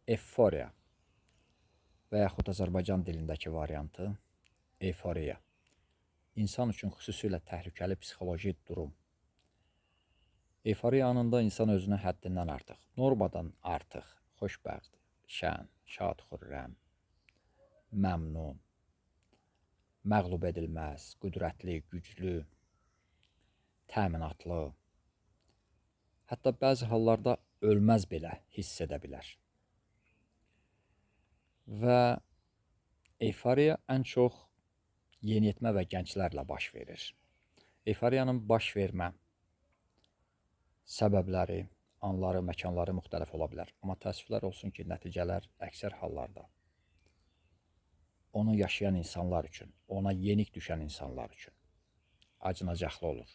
Euforiya və yaxud Azərbaycan dilindəki variantı euforiya. İnsan üçün xüsusilə təhlükəli psixoloji durum. Euforiya anında insan özünü həddindən artıq, normadan artıq, xoşbəxt, şən, şad, xürrəm, məmnun, məğlub edilməz, qüdrətli, güclü, təminatlı, hətta bəzi hallarda ölməz belə hiss edə bilər. Və euforiya ən çox yeniyetmə və gənclərlə baş verir. Euforiyanın baş vermə səbəbləri, anları, məkanları müxtəlif ola bilər. Amma təəssüflər olsun ki, nəticələr əksər hallarda onu yaşayan insanlar üçün, ona yenik düşən insanlar üçün acınacaqlı olur.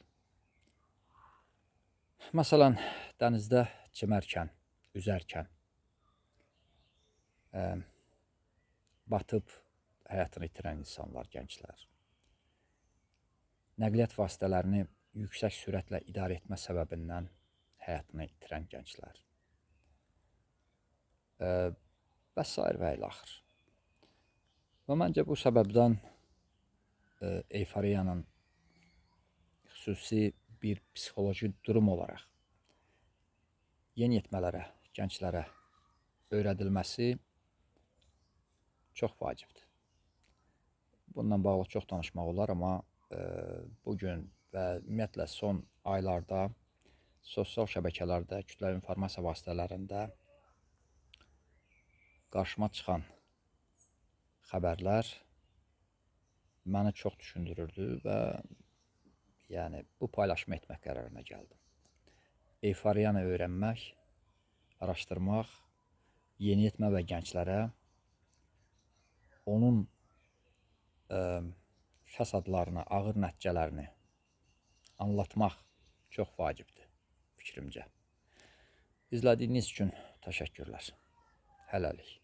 Məsələn, dənizdə çimərkən, üzərkən batıb həyatını itirən insanlar, gənclər, nəqliyyat vasitələrini yüksək sürətlə idarə etmə səbəbindən həyatını itirən gənclər və s. və ilə axır. Və məncə bu səbəbdən euforiyanın xüsusi bir psixoloji durum olaraq yeniyetmələrə, gənclərə öyrədilməsi çox vacibdir. Bununla bağlı çox danışmaq olar, amma bugün və ümumiyyətlə son aylarda sosial şəbəkələrdə, kütləvi informasiya vasitələrində qarşıma çıxan xəbərlər məni çox düşündürürdü və yəni bu paylaşımı etmək qərarına gəldim. Euforiyanı öyrənmək, araşdırmaq, yeniyetmə və gənclərə onun fəsadlarını, ağır nəticələrini anlatmaq çox vacibdir fikrimcə. İzlədiyiniz üçün təşəkkürlər. Hələlik.